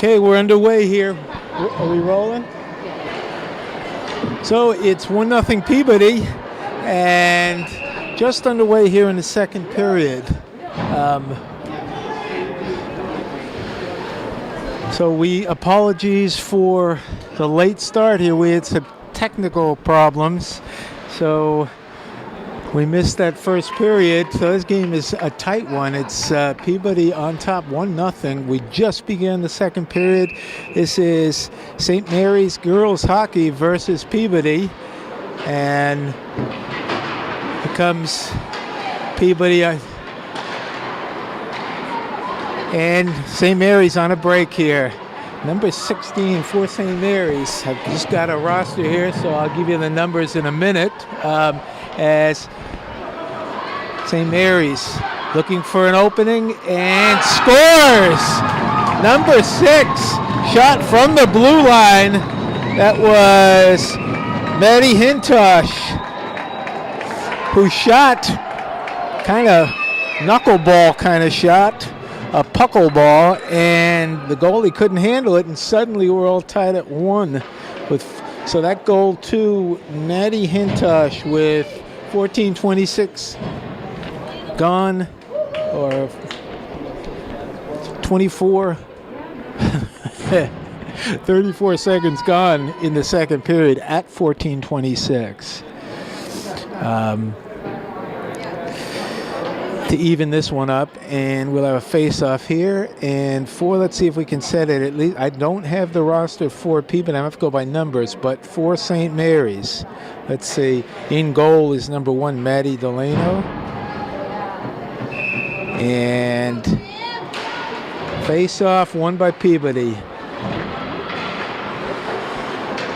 Okay, we're underway here. Are we rolling? So it's 1-0 Peabody, and just underway here in the second period. So apologies for the late start here. We had some technical problems, so we missed that first period. So this game is a tight one. It's Peabody on top 1-0. We just began the second period. This is St. Mary's girls hockey versus Peabody, and here comes Peabody. And St. Mary's on a break here. Number 16 for St. Mary's. I've just got a roster here, so I'll give you the numbers in a minute. As St. Mary's looking for an opening and scores! Number 6, shot from the blue line. That was Maddie Hintosh, who shot kind of knuckleball kind of shot. A puckle ball, and the goalie couldn't handle it, and suddenly we're all tied at 1. So that goal to Natty Hintosh with 14:26 gone, or 34 seconds gone in the second period at 14:26. To even this one up, and we'll have a face-off here. And let's see if we can set it at least. I don't have the roster for Peabody. I have to go by numbers, but for St. Mary's, let's see. In goal is number 1, Maddie Delano. And face-off won by Peabody.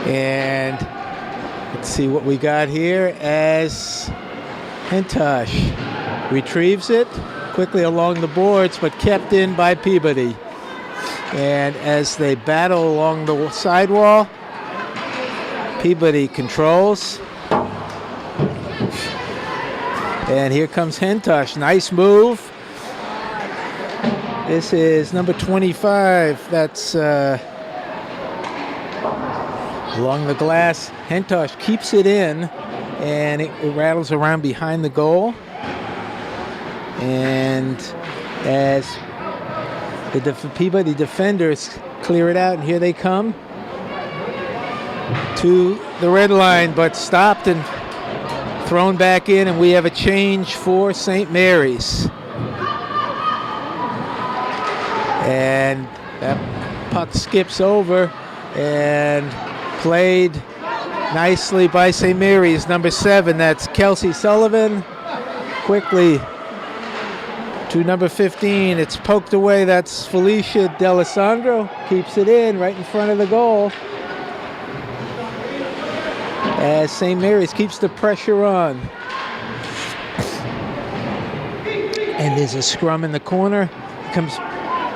And let's see what we got here as Hintosh retrieves it quickly along the boards, but kept in by Peabody. And as they battle along the sidewall, Peabody controls. And here comes Hintosh. Nice move. This is number 25. That's along the glass. Hintosh keeps it in, and it rattles around behind the goal. And as the Peabody defenders clear it out, and here they come to the red line, but stopped and thrown back in, and we have a change for St. Mary's. And that puck skips over and played nicely by St. Mary's. Number 7, that's Kelsey Sullivan. Quickly to number 15, it's poked away. That's Felicia D'Alessandro. Keeps it in right in front of the goal. As St. Mary's keeps the pressure on. And there's a scrum in the corner.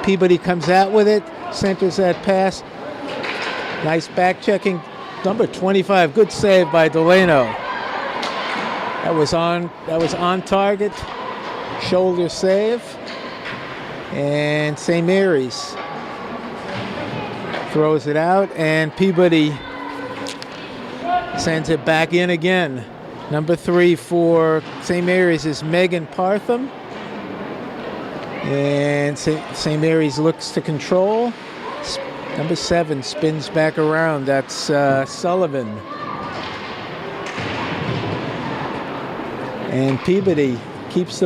Peabody comes out with it, centers that pass. Nice back checking. Number 25, good save by Delano. That was on target. Shoulder save, and St. Mary's throws it out, and Peabody sends it back in again. Number 3 for St. Mary's is Megan Partham, and St. Mary's looks to control. Number 7 spins back around. That's Sullivan, and Peabody keeps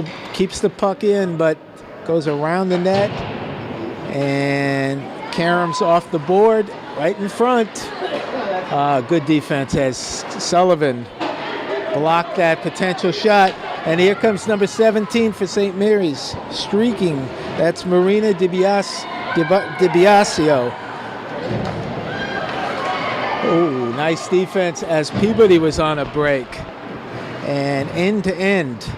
the puck in, but goes around the net, and Karam's off the board right in front. Good defense as Sullivan blocked that potential shot, and here comes number 17 for St. Mary's, streaking. That's Marina DiBiasio. Oh, nice defense as Peabody was on a break, and end to end.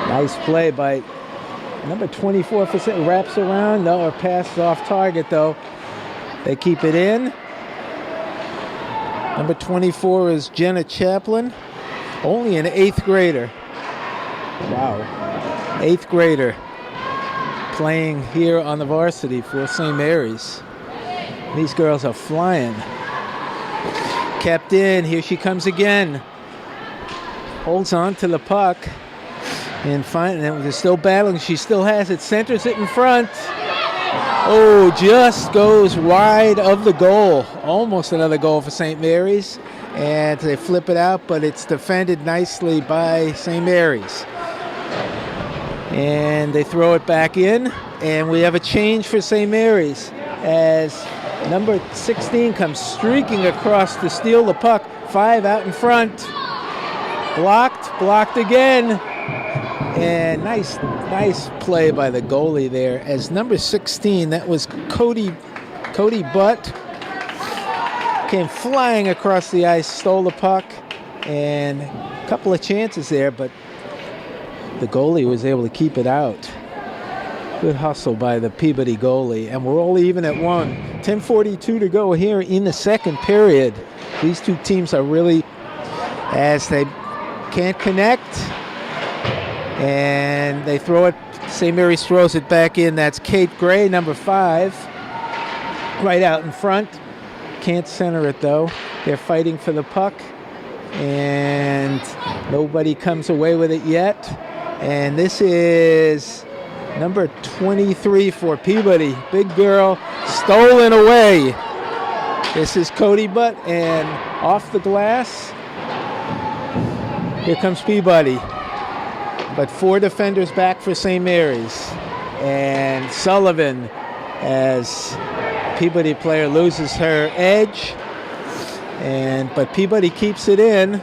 Nice play by number 24 for wraps around. No, or passes off target though. They keep it in. Number 24 is Jenna Chaplin, only an 8th grader. Wow, 8th grader. playing here on the varsity for St. Mary's. These girls are flying. Kept in. Here she comes again. Holds on to the puck. And they're still battling. She still has it. Centers it in front. Oh, just goes wide of the goal. Almost another goal for St. Mary's. And they flip it out, but it's defended nicely by St. Mary's. And they throw it back in. And we have a change for St. Mary's as number 16 comes streaking across to steal the puck. 5 out in front. Blocked again. And nice play by the goalie there as number 16, that was Cody Butt, came flying across the ice, stole the puck, and a couple of chances there, but the goalie was able to keep it out. Good hustle by the Peabody goalie, and we're all even at 1. 10:42 to go here in the second period. These two teams are really, as they can't connect, and they throw it. St. Mary's throws it back in. That's Kate Gray, number 5, right out in front. Can't center it, though. They're fighting for the puck, and nobody comes away with it yet. And this is number 23 for Peabody. Big girl, stolen away. This is Cody Butt, and off the glass, here comes Peabody. But 4 defenders back for St. Mary's. And Sullivan, as Peabody player, loses her edge. But Peabody keeps it in.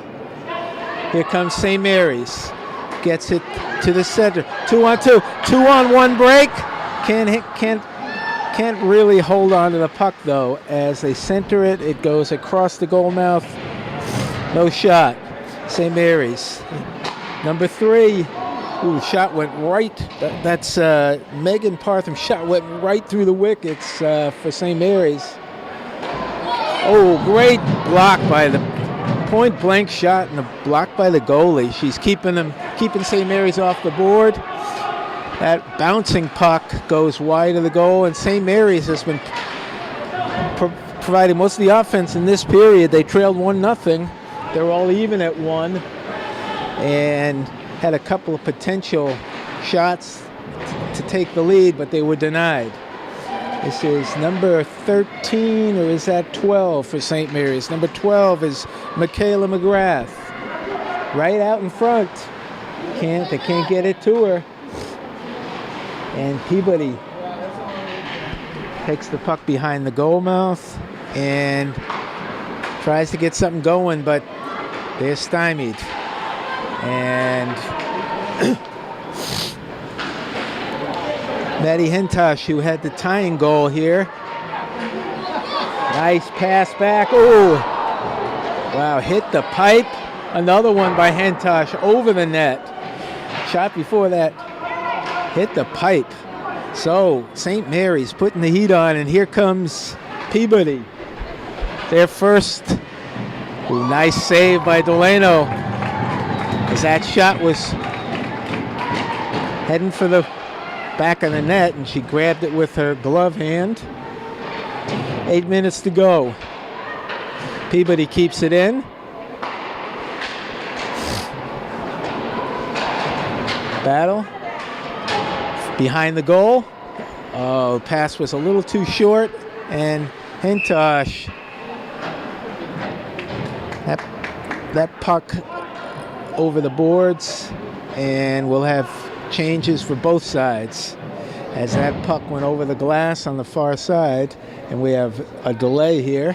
Here comes St. Mary's. Gets it to the center. 2-on-2. 2-on-1 break. Can't really hold on to the puck, though. As they center it, it goes across the goal mouth. No shot. St. Mary's. Number 3. Ooh, shot went right. That's Megan Partham. Shot went right through the wickets for St. Mary's. Oh, great block by the point blank shot and a block by the goalie. She's keeping St. Mary's off the board. That bouncing puck goes wide of the goal, and St. Mary's has been providing most of the offense in this period. They trailed 1-0. They're all even at 1, and had a couple of potential shots to take the lead, but they were denied. This is number 13, or is that 12 for St. Mary's? Number 12 is Michaela McGrath. Right out in front. They can't get it to her. And Peabody takes the puck behind the goal mouth and tries to get something going, but they're stymied. And Maddie Hentosh, who had the tying goal here. Nice pass back. Oh, wow, hit the pipe. Another one by Hentosh over the net. Shot before that hit the pipe. So St. Mary's putting the heat on, and here comes Peabody. Their first. Ooh, nice save by Delano. As that shot was heading for the back of the net, and she grabbed it with her glove hand. 8 minutes to go. Peabody keeps it in. Battle. Behind the goal. Oh, pass was a little too short, and Hentosh. That puck over the boards, and we'll have changes for both sides as that puck went over the glass on the far side, and we have a delay here.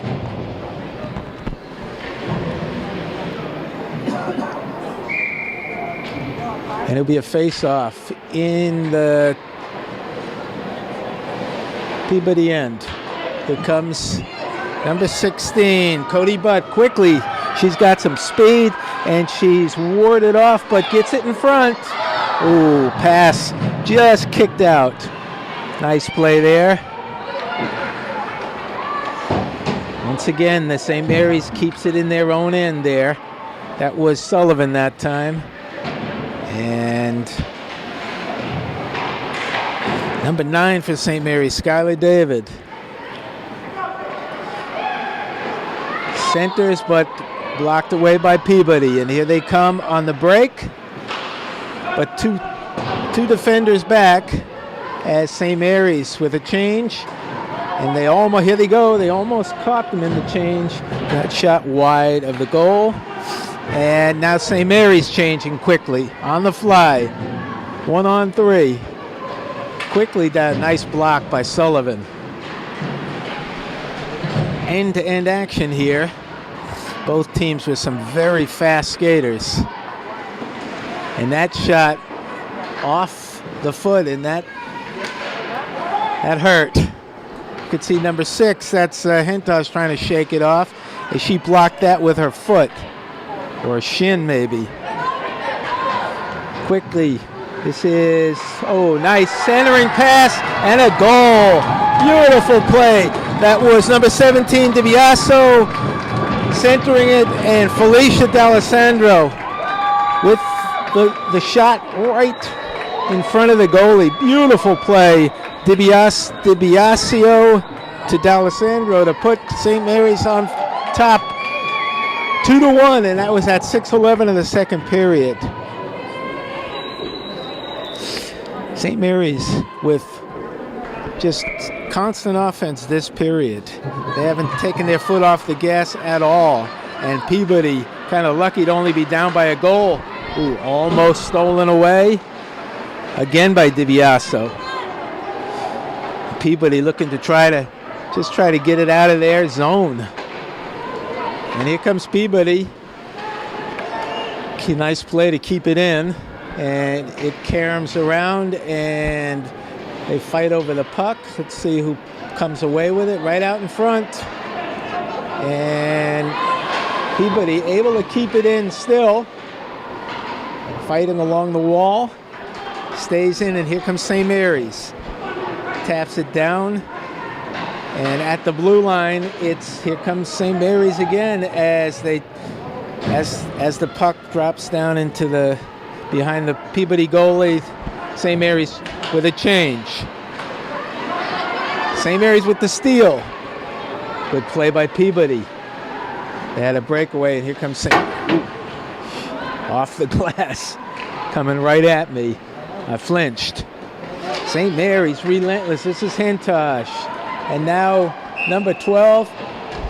And it'll be a face-off in the Peabody end. Here comes number 16, Cody Butt, quickly. She's got some speed, and she's warded off, but gets it in front. Ooh, pass just kicked out. Nice play there. Once again, the St. Mary's keeps it in their own end there. That was Sullivan that time. And Number 9 for St. Mary's, Skylar David. Centers, but blocked away by Peabody. And here they come on the break. But two defenders back as St. Mary's with a change. And here they go. They almost caught them in the change. Got shot wide of the goal. And now St. Mary's changing quickly on the fly. 1-on-3. Quickly down, nice block by Sullivan. End-to-end action here. Both teams with some very fast skaters. And that shot off the foot, and that hurt. You could see number 6, that's Hentosh trying to shake it off. And she blocked that with her foot, or shin maybe. Quickly. This is, nice centering pass and a goal. Beautiful play. That was number 17, DiBiaso, centering it, and Felicia D'Alessandro with the shot right in front of the goalie. Beautiful play. DiBiasio to D'Alessandro to put St. Mary's on top 2-1, and that was at 6:11 of the second period. St. Mary's with just constant offense this period. They haven't taken their foot off the gas at all. And Peabody kind of lucky to only be down by a goal. Ooh, almost stolen away. Again by DiBiaso. Peabody looking to try to get it out of their zone. And here comes Peabody. Nice play to keep it in. And it caroms around, and they fight over the puck. Let's see who comes away with it. Right out in front. And Peabody able to keep it in still. Fighting along the wall. Stays in, and here comes St. Mary's. Taps it down. And at the blue line, here comes St. Mary's again as the puck drops down into the behind the Peabody goalie. St. Mary's with a change. St. Mary's with the steal. Good play by Peabody. They had a breakaway, and here comes St. Off the glass. Coming right at me. I flinched. St. Mary's relentless. This is Hentosh. And now number 12.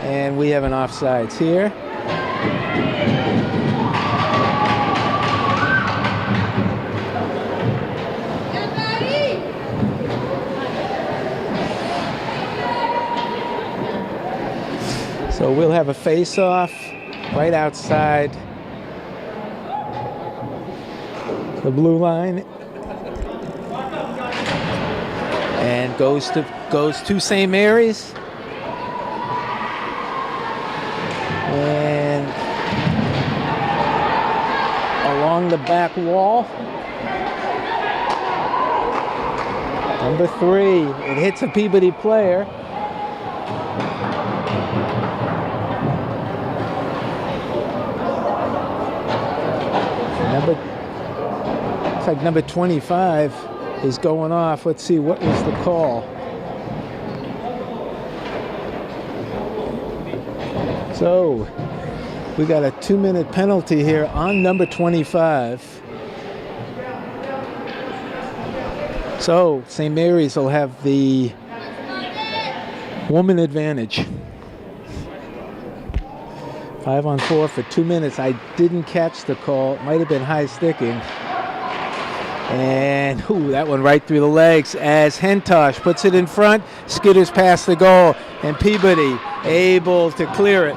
And we have an offsides here. So we'll have a face-off right outside the blue line, and goes to St. Mary's, and along the back wall. Number 3, it hits a Peabody player. Looks like number 25 is going off. Let's see, what was the call? So we got a 2-minute penalty here on number 25. So St. Mary's will have the woman advantage. 5-on-4 for 2 minutes. I didn't catch the call. It might have been high sticking. And that one right through the legs as Hentosh puts it in front, skitters past the goal, and Peabody able to clear it.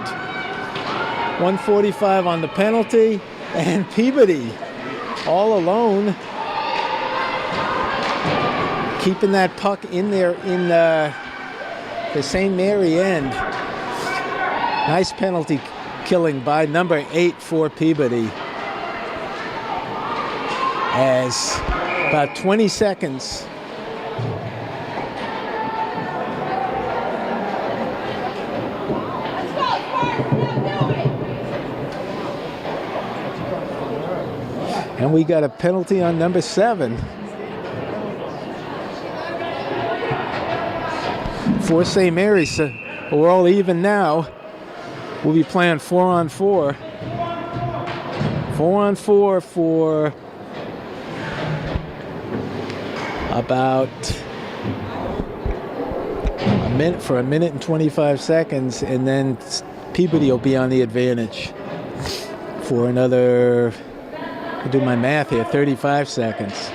1:45 on the penalty, and Peabody all alone, keeping that puck in there in the St. Mary end. Nice penalty killing by number 8 for Peabody. As about 20 seconds. And we got a penalty on number 7. for St. Mary's. So we're all even now. We'll be playing 4-on-4. 4-on-4 for about a minute and 25 seconds, and then Peabody will be on the advantage for another, I'll do my math here, 35 seconds.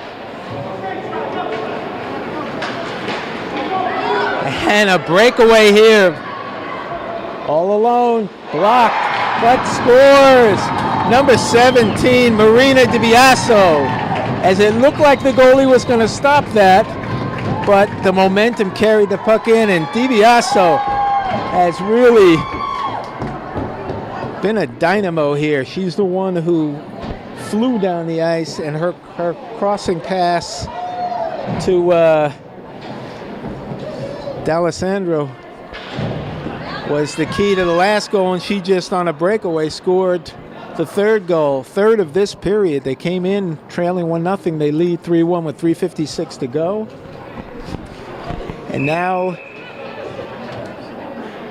And a breakaway here. All alone, blocked, but scores. Number 17, Marina DiBiaso. As it looked like the goalie was going to stop that, but the momentum carried the puck in, and DiBiaso has really been a dynamo here. She's the one who flew down the ice, and her crossing pass to D'Alessandro was the key to the last goal, and she just on a breakaway scored the third goal, third of this period. They came in trailing 1-0. They lead 3-1 with 3:56 to go. And now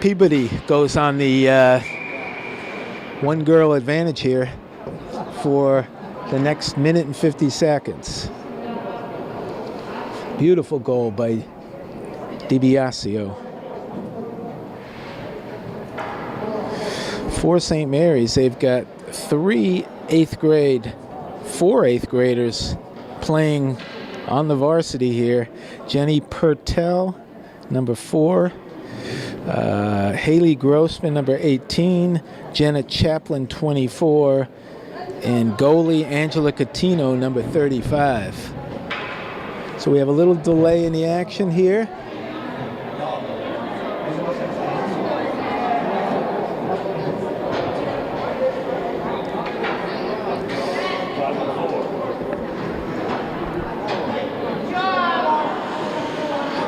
Peabody goes on the one-girl advantage here for the next minute and 50 seconds. Beautiful goal by DiBiaso. For St. Mary's, they've got 4 8th graders playing on the varsity here. Jenny Pertel, number 4. Haley Grossman, number 18. Jenna Chaplin, 24. And goalie Angela Catino, number 35. So we have a little delay in the action here.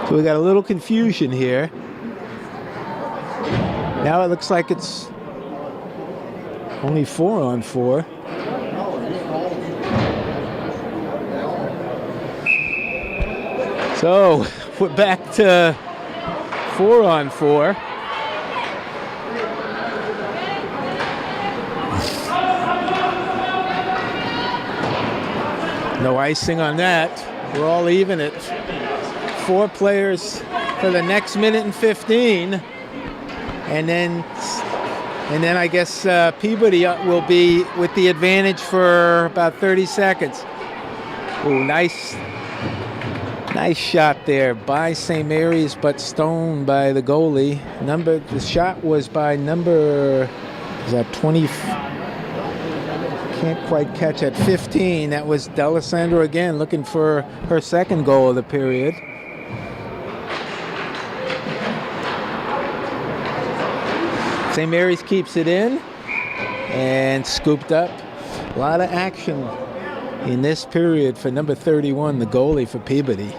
So we got a little confusion here. Now it looks like it's only 4-on-4. So we're back to 4-on-4. No icing on that. We're all even at 4 players for the next minute and 15. And then I guess Peabody will be with the advantage for about 30 seconds. Ooh, nice shot there by St. Mary's, but stoned by the goalie. The shot was by number, is that 20? Can't quite catch at 15. That was D'Alessandro again, looking for her second goal of the period. St. Mary's keeps it in and scooped up. A lot of action in this period for number 31, the goalie for Peabody.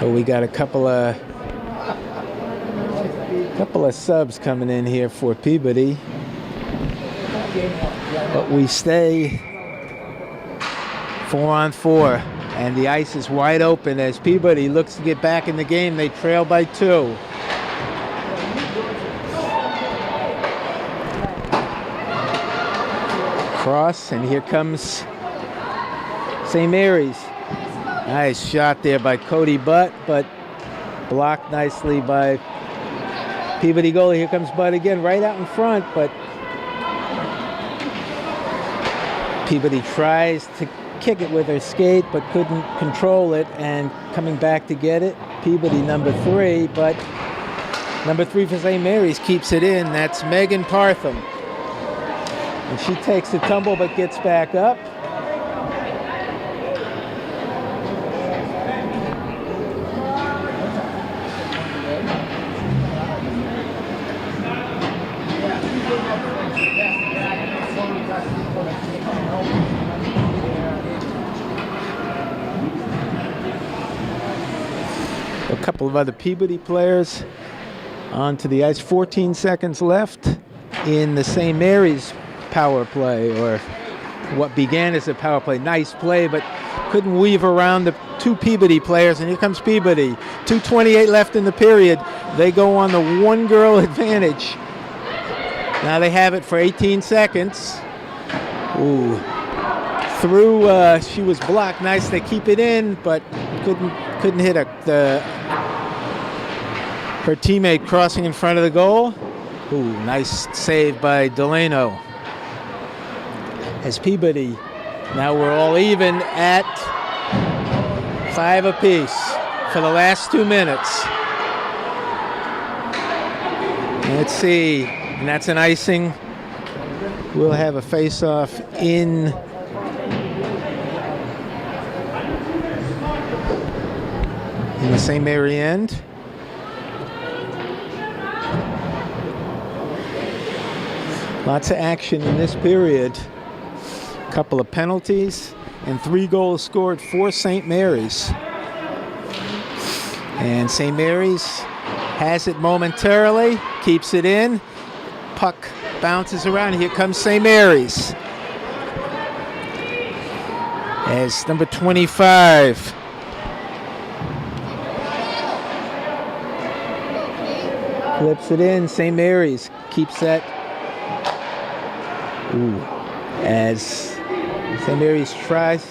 So we got a couple of subs coming in here for Peabody. But we stay 4-on-4, and the ice is wide open as Peabody looks to get back in the game. They trail by 2. Cross, and here comes St. Mary's. Nice shot there by Cody Butt, but blocked nicely by Peabody goalie. Here comes Butt again, right out in front, but Peabody tries to kick it with her skate, but couldn't control it, and coming back to get it, Peabody number 3, but number 3 for St. Mary's keeps it in. That's Megan Partham. And she takes the tumble but gets back up. A couple of other Peabody players onto the ice. 14 seconds left in the St. Mary's power play, or what began as a power play. Nice play, but couldn't weave around the two Peabody players, and here comes Peabody. 2:28 left in the period. They go on the one-girl advantage. Now they have it for 18 seconds. Ooh. Through, she was blocked. Nice, they keep it in, but couldn't hit her teammate crossing in front of the goal. Ooh, nice save by Delano. As Peabody, now we're all even at 5 apiece for the last 2 minutes. Let's see, and that's an icing. We'll have a face-off in the St. Mary end. Lots of action in this period. A couple of penalties and 3 goals scored for St. Mary's. And St. Mary's has it momentarily, keeps it in. Puck bounces around. Here comes St. Mary's. As number 25. Flips it in. St. Mary's keeps that. Ooh. As St. Mary's tries.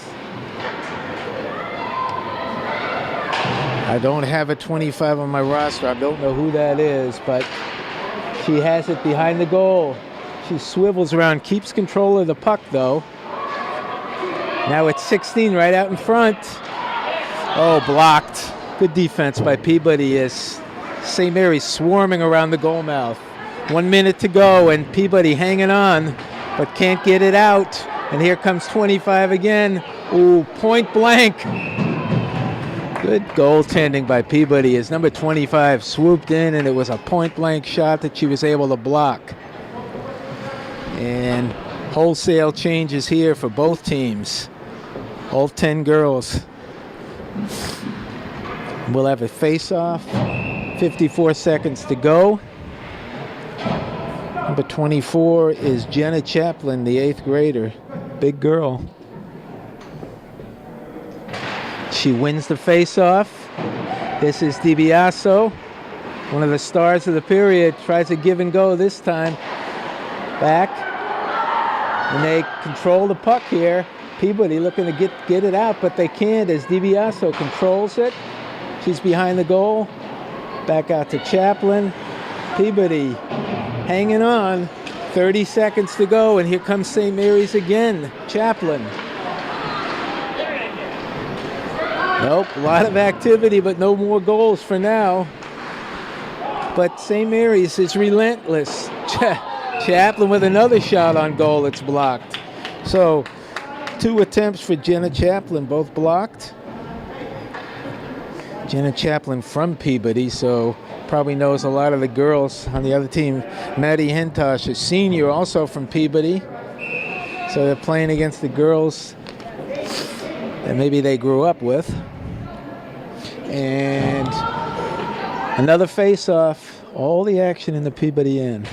I don't have a 25 on my roster. I don't know who that is, but she has it behind the goal. She swivels around, keeps control of the puck, though. Now it's 16 right out in front. Oh, blocked. Good defense by Peabody as St. Mary's swarming around the goal mouth. 1 minute to go, and Peabody hanging on, but can't get it out. And here comes 25 again. Ooh, point blank. Good goaltending by Peabody as number 25 swooped in, and it was a point blank shot that she was able to block. And wholesale changes here for both teams. All 10 girls. We'll have a face-off. 54 seconds to go. Number 24 is Jenna Chaplin, the 8th grader. Big girl. She wins the face-off. This is DiBiaso, one of the stars of the period. Tries to give and go this time. Back. And they control the puck here. Peabody looking to get it out, but they can't as DiBiaso controls it. She's behind the goal. Back out to Chaplin. Peabody hanging on. 30 seconds to go, and here comes St. Mary's again. Chaplin. Nope, a lot of activity, but no more goals for now. But St. Mary's is relentless. Chaplin with another shot on goal that's blocked. So 2 attempts for Jenna Chaplin, both blocked. Jenna Chaplin from Peabody, so probably knows a lot of the girls on the other team. Maddie Hintosh, a senior, also from Peabody. So they're playing against the girls that maybe they grew up with. And another face-off. All the action in the Peabody end.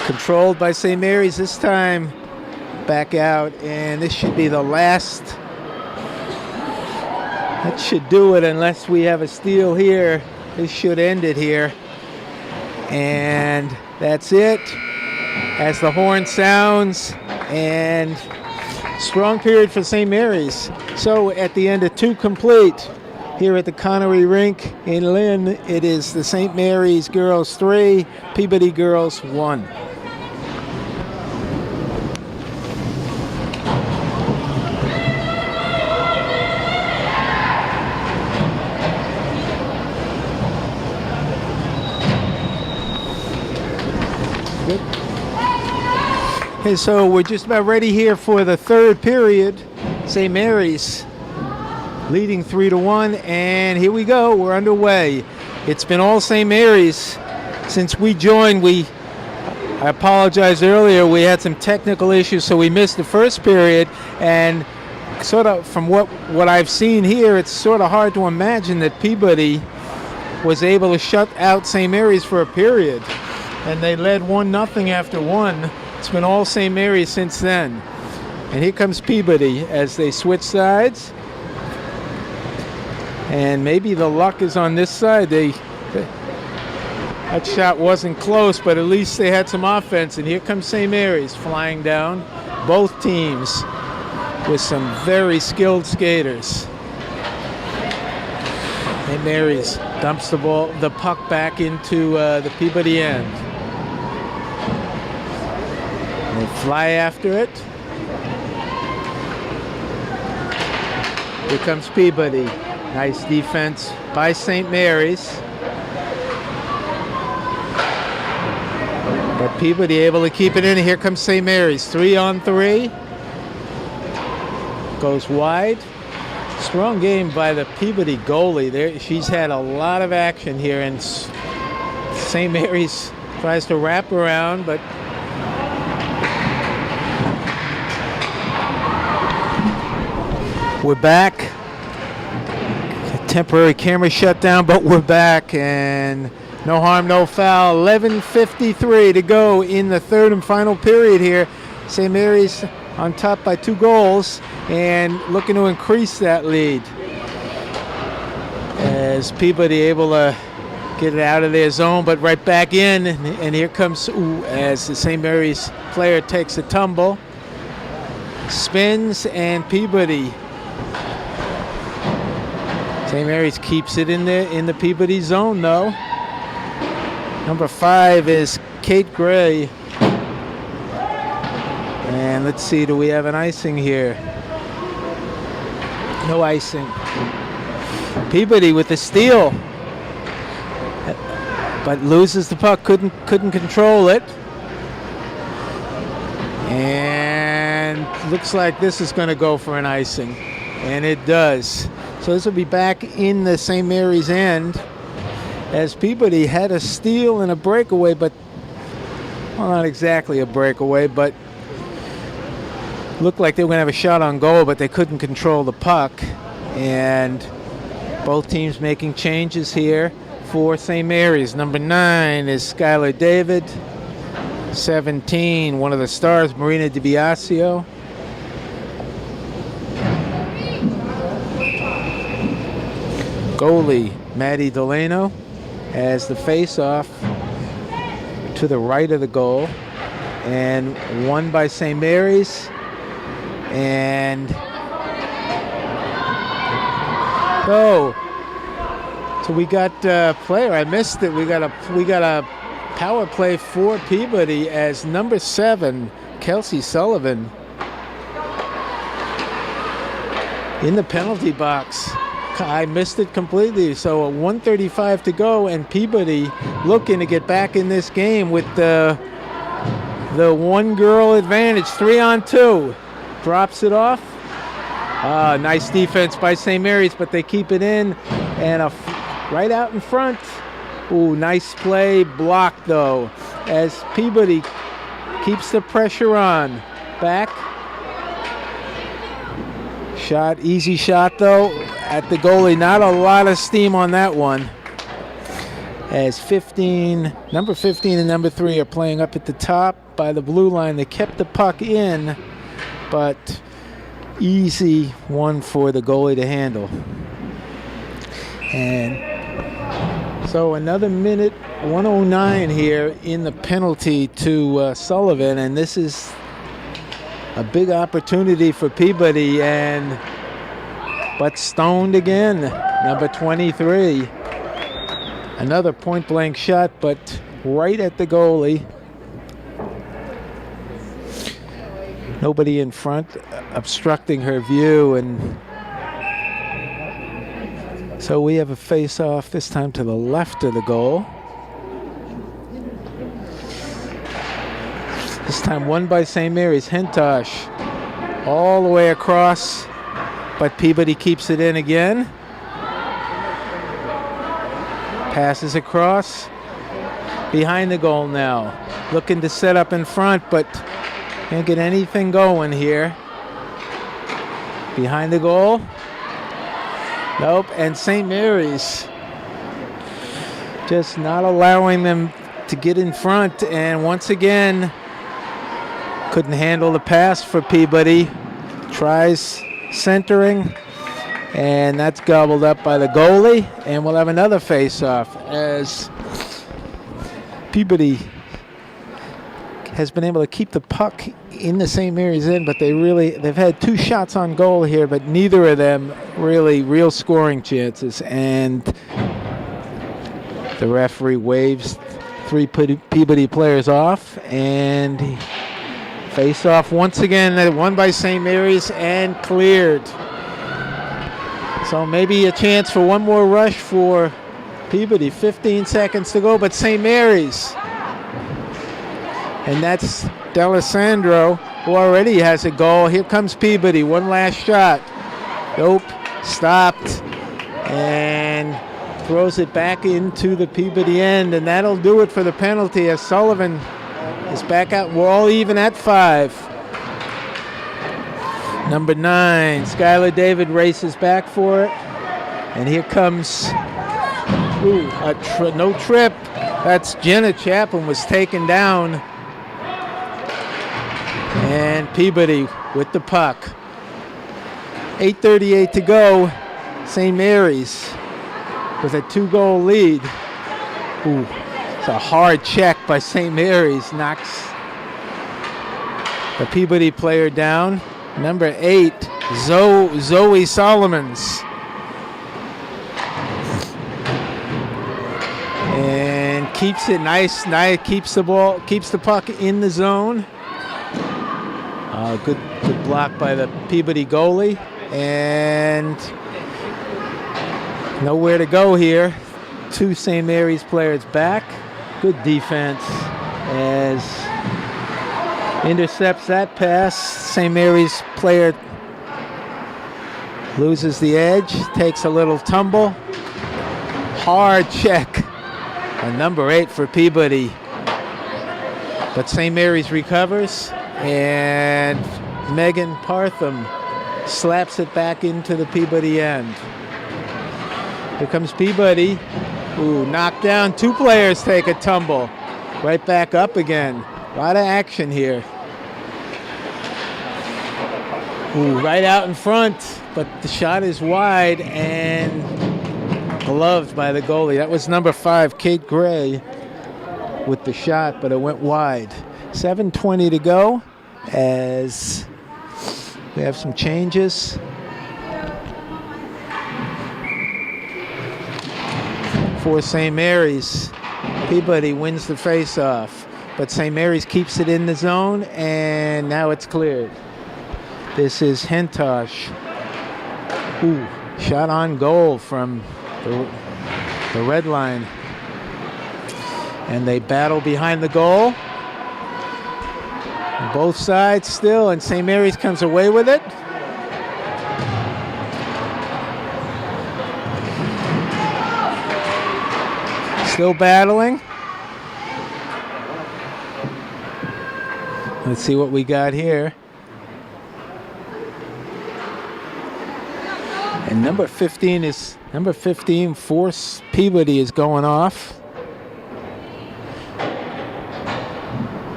Controlled by St. Mary's this time. Back out, and this should be the last. That should do it unless we have a steal here. This should end it here. And that's it. As the horn sounds, and strong period for St. Mary's. So at the end of 2 complete, here at the Connery Rink in Lynn, it is the St. Mary's girls 3, Peabody girls 1. Good. Okay, so we're just about ready here for the 3rd period. St. Mary's leading 3-1, and here we go. We're underway. It's been all St. Mary's since we joined. I apologized earlier. We had some technical issues, so we missed the first period. And sort of from what I've seen here, it's sort of hard to imagine that Peabody was able to shut out St. Mary's for a period. And they led 1-0 after 1. It's been all St. Mary's since then. And here comes Peabody as they switch sides. And maybe the luck is on this side. That shot wasn't close, but at least they had some offense. And here comes St. Mary's flying down. Both teams with some very skilled skaters. St. Mary's dumps the puck back into the Peabody end. And they fly after it. Here comes Peabody. Nice defense by St. Mary's. But Peabody able to keep it in. Here comes St. Mary's. 3-on-3. Goes wide. Strong game by the Peabody goalie. She's had a lot of action here, and St. Mary's tries to wrap around, but we're back. Temporary camera shutdown, but we're back, and no harm, no foul. 11:53 to go in the third and final period here. St. Mary's on top by 2 goals and looking to increase that lead. As Peabody able to get it out of their zone, but right back in, and here comes, as the St. Mary's player takes a tumble, spins, and Peabody. St. Mary's keeps it in the Peabody zone, though. Number 5 is Kate Gray. And let's see, do we have an icing here? No icing. Peabody with the steal, but loses the puck. Couldn't control it. And looks like this is going to go for an icing, and it does. So this will be back in the St. Mary's end, as Peabody had a steal and a breakaway, but, well, not exactly a breakaway, but looked like they were going to have a shot on goal, but they couldn't control the puck. And both teams making changes here for St. Mary's. Number 9 is Skylar David. 17, one of the stars, Marina DiBiasio. Goalie Maddie Delano as the face-off to the right of the goal, and won by St. Mary's. And so we got a player. I missed it. We got a power play for Peabody as number 7, Kelsey Sullivan, in the penalty box. I missed it completely. So 1:35 to go, and Peabody looking to get back in this game with the one-girl advantage. 3-on-2. Drops it off. Nice defense by St. Mary's, but they keep it in, and right out in front. Ooh, nice play. Blocked, though, as Peabody keeps the pressure on. Back. Shot, easy shot, though, at the goalie. Not a lot of steam on that one, as number 15 and number 3 are playing up at the top by the blue line. They kept the puck in, but easy one for the goalie to handle. And so another minute, 1:09 here in the penalty to Sullivan, and this is a big opportunity for Peabody, but stoned again, number 23. Another point-blank shot, but right at the goalie. Nobody in front, obstructing her view, and so we have a face-off, this time to the left of the goal. This time won by St. Mary's. Hentosh all the way across, but Peabody keeps it in again. Passes across. Behind the goal now. Looking to set up in front, but can't get anything going here. Behind the goal. Nope, and St. Mary's just not allowing them to get in front, and once again couldn't handle the pass for Peabody. tries centering, and that's gobbled up by the goalie, and we'll have another face-off as Peabody has been able to keep the puck in the St. Mary's end, but they've had 2 shots on goal here, but neither of them really real scoring chances. And the referee waves 3 Peabody players off, and face off once again, won by St. Mary's and cleared. So maybe a chance for one more rush for Peabody. 15 seconds to go, but St. Mary's. And that's D'Alessandro, who already has a goal. Here comes Peabody, one last shot. Nope, stopped, and throws it back into the Peabody end, and that'll do it for the penalty as Sullivan is back out. We're all even at 5. Number 9, Skylar David races back for it, and here comes no trip. That's Jenna Chaplin was taken down. And Peabody with the puck. 8:38 to go. St. Mary's with a 2-goal lead. It's a hard check by St. Mary's. Knocks the Peabody player down. Number 8, Zoe Solomons. And keeps it nice. Keeps the puck in the zone. Good block by the Peabody goalie, and nowhere to go here. 2 St. Mary's players back. Good defense as intercepts that pass. St. Mary's player loses the edge, takes a little tumble. Hard check on number 8 for Peabody, but St. Mary's recovers. And Megan Partham slaps it back into the Peabody end. Here comes Peabody. Knocked down. 2 players take a tumble. Right back up again. A lot of action here. Right out in front, but the shot is wide and gloved by the goalie. That was number 5, Kate Gray, with the shot, but it went wide. 7:20 to go as we have some changes. For St. Mary's, Peabody wins the face-off, but St. Mary's keeps it in the zone, and now it's cleared. This is Hentosh. Shot on goal from the red line. And they battle behind the goal. Both sides still, and St. Mary's comes away with it. Still battling. Let's see what we got here. And number 15 for Peabody is going off.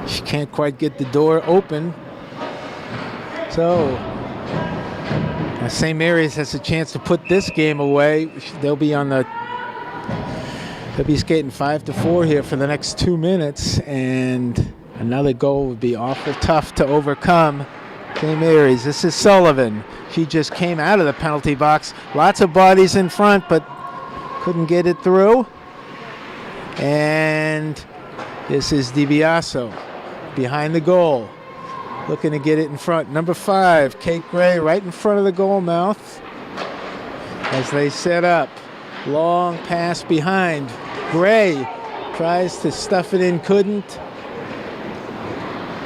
She can't quite get the door open. So St. Mary's has a chance to put this game away. They'll be skating 5-4 here for the next 2 minutes, and another goal would be awful tough to overcome. St. Mary's, this is Sullivan. She just came out of the penalty box. Lots of bodies in front, but couldn't get it through. And this is DiBiaso behind the goal, looking to get it in front. Number 5, Kate Gray, right in front of the goal mouth as they set up. Long pass behind. Gray tries to stuff it in, couldn't.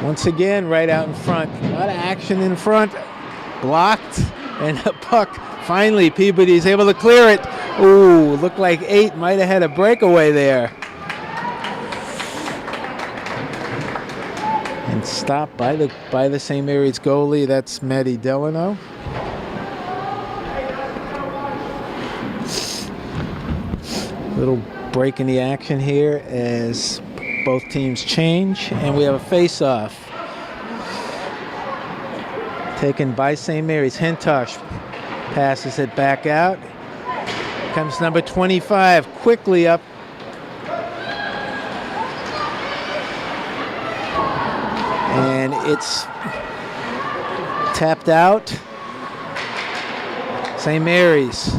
Once again, right out in front. A lot of action in front. Blocked, and the puck, finally, Peabody's able to clear it. Looked like 8 might have had a breakaway there. And stopped by the St. Mary's goalie. That's Maddie Delano. Little break in the action here as both teams change, and we have a face-off. Taken by St. Mary's. Hintosh passes it back out. Comes number 25 quickly up. And it's tapped out. St. Mary's.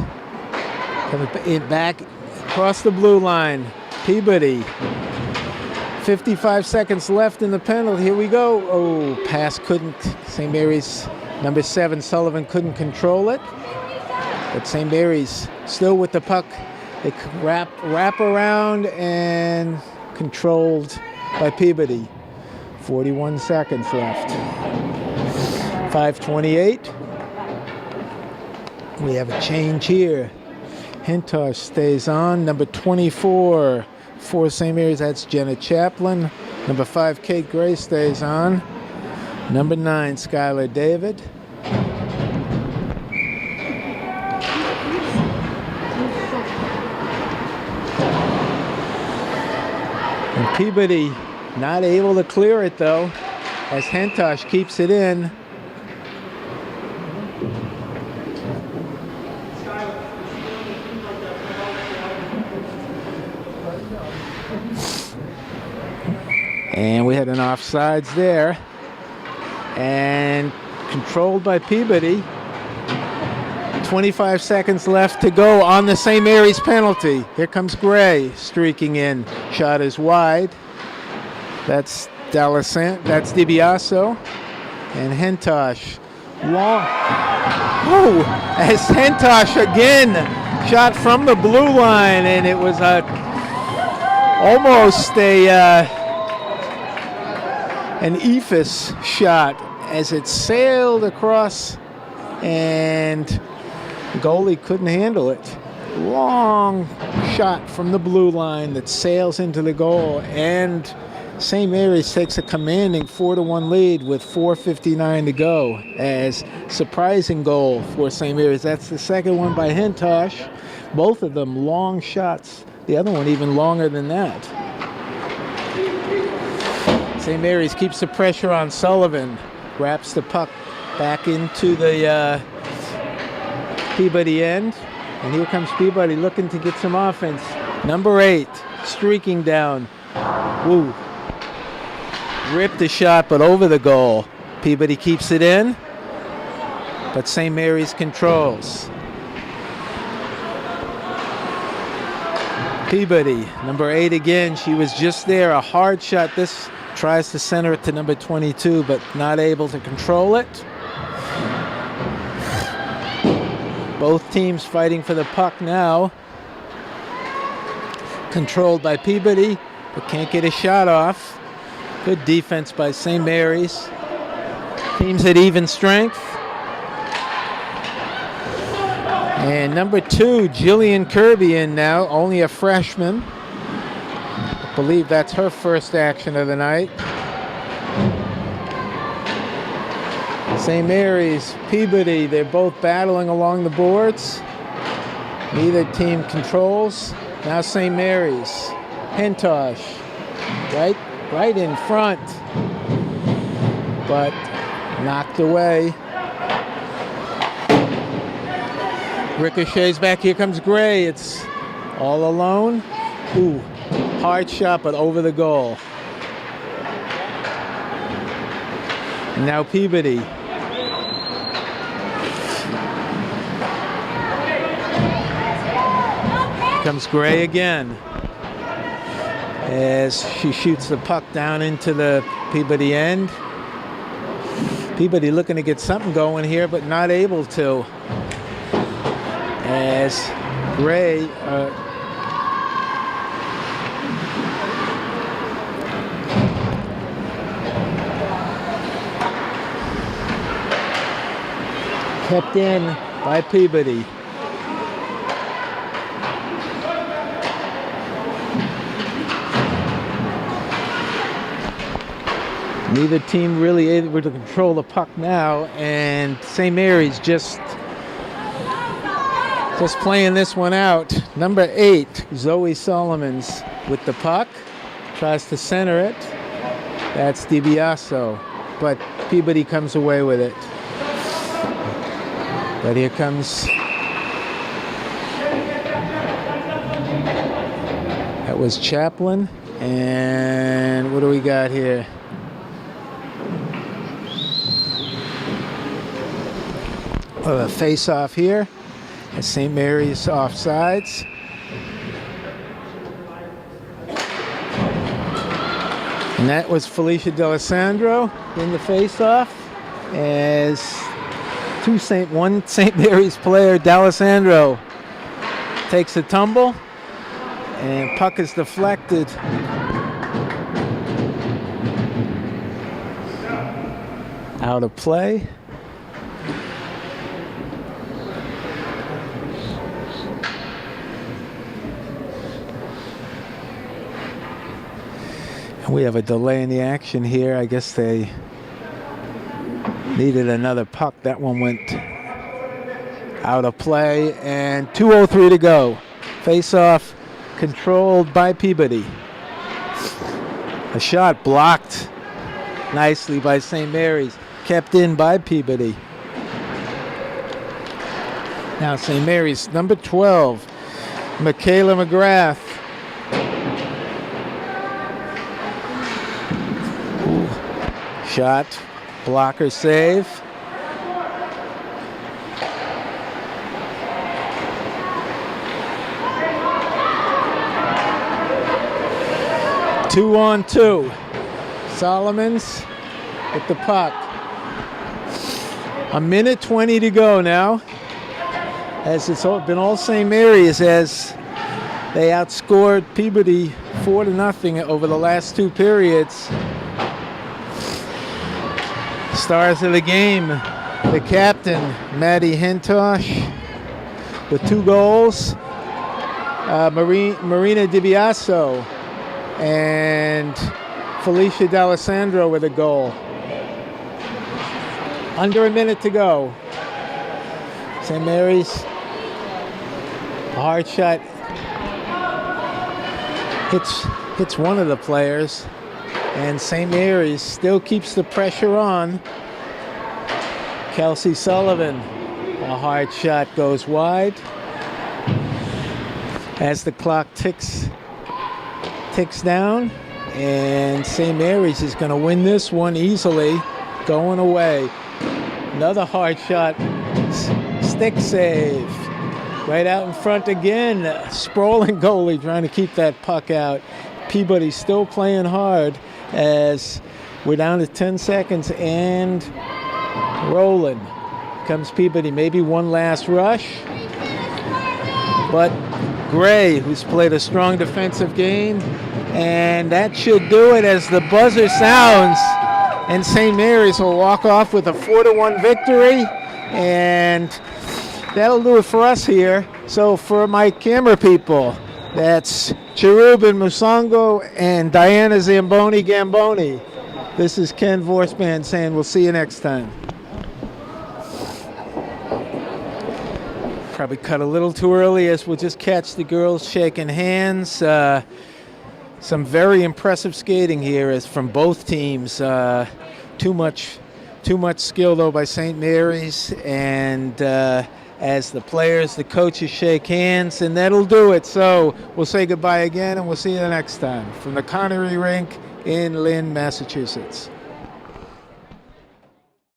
Coming back across the blue line. Peabody. 55 seconds left in the penalty. Here we go. Oh, pass couldn't. St. Mary's number 7, Sullivan, couldn't control it. But St. Mary's still with the puck. They wrap around and controlled by Peabody. 41 seconds left. 5:28. We have a change here. Hintosh stays on. Number 24 for St. Mary's, that's Jenna Chaplin. Number 5, Kate Gray, stays on. Number 9, Skylar David. And Peabody not able to clear it, though, as Hintosh keeps it in. And we had an offsides there. And controlled by Peabody. 25 seconds left to go on the St. Mary's penalty. Here comes Gray streaking in. Shot is wide. That's that's DiBiaso. And Hintosh. Long. Oh, as Hintosh again shot from the blue line, and it was almost an ephus shot as it sailed across, and the goalie couldn't handle it. Long shot from the blue line that sails into the goal, and St. Mary's takes a commanding 4-1 lead with 4:59 to go. As surprising goal for St. Mary's. That's the second one by Hintosh. Both of them long shots. The other one even longer than that. St. Mary's keeps the pressure on Sullivan. Wraps the puck back into the Peabody end. And here comes Peabody looking to get some offense. Number 8, streaking down. Woo. Ripped the shot, but over the goal. Peabody keeps it in, but St. Mary's controls. Peabody, number 8 again. She was just there. A hard shot. This tries to center it to number 22, but not able to control it. Both teams fighting for the puck now. Controlled by Peabody, but can't get a shot off. Good defense by St. Mary's. Teams at even strength. And number 2, Jillian Kirby in now, only a freshman. I believe that's her first action of the night. St. Mary's, Peabody, they're both battling along the boards. Neither team controls. Now St. Mary's. Hintosh, right in front, but knocked away. Ricochets back. Here comes Gray. It's all alone. Ooh, hard shot, but over the goal. And now Peabody. Comes Gray again as she shoots the puck down into the Peabody end. Peabody looking to get something going here, but not able to. As Gray kept in by Peabody. Neither team really able to control the puck now, and St. Mary's just playing this one out. Number 8, Zoe Solomons with the puck. Tries to center it. That's DiBiaso, but Peabody comes away with it. But here comes, that was Chaplin. And what do we got here? A face-off here at St. Mary's offsides. And that was Felicia D'Alessandro in the face-off as one St. Mary's player, D'Alessandro, takes a tumble and puck is deflected. Out of play. We have a delay in the action here. I guess they needed another puck. That one went out of play, and 2:03 to go. Face-off controlled by Peabody. A shot blocked nicely by St. Mary's, kept in by Peabody. Now St. Mary's, number 12, Michaela McGrath. Shot, blocker save. Two on two. Solomons with the puck. 1:20 to go now. As it's been all St. Mary's as they outscored Peabody 4-0 over the last two periods. Stars of the game, the captain, Maddie Hentosh, with 2 goals. Marina DiBiaso and Felicia D'Alessandro with a goal. Under a minute to go. St. Mary's, a hard shot hits one of the players. And St. Mary's still keeps the pressure on. Kelsey Sullivan, a hard shot goes wide. As the clock ticks down, and St. Mary's is going to win this one easily, going away. Another hard shot, stick save. Right out in front again, sprawling goalie trying to keep that puck out. Peabody still playing hard. As we're down to 10 seconds and rolling. Comes Peabody, maybe one last rush. But Gray, who's played a strong defensive game, and that should do it as the buzzer sounds. And St. Mary's will walk off with a 4-1 victory. And that'll do it for us here. So for my camera people, that's Cherubin Musongo and Diana Gamboni. This is Ken Vorspan saying we'll see you next time. Probably cut a little too early as we'll just catch the girls shaking hands. Some very impressive skating here as from both teams. Too much skill though by St. Mary's, and as the players, the coaches shake hands, and that'll do it. So we'll say goodbye again, and we'll see you the next time from the Connery Rink in Lynn, Massachusetts.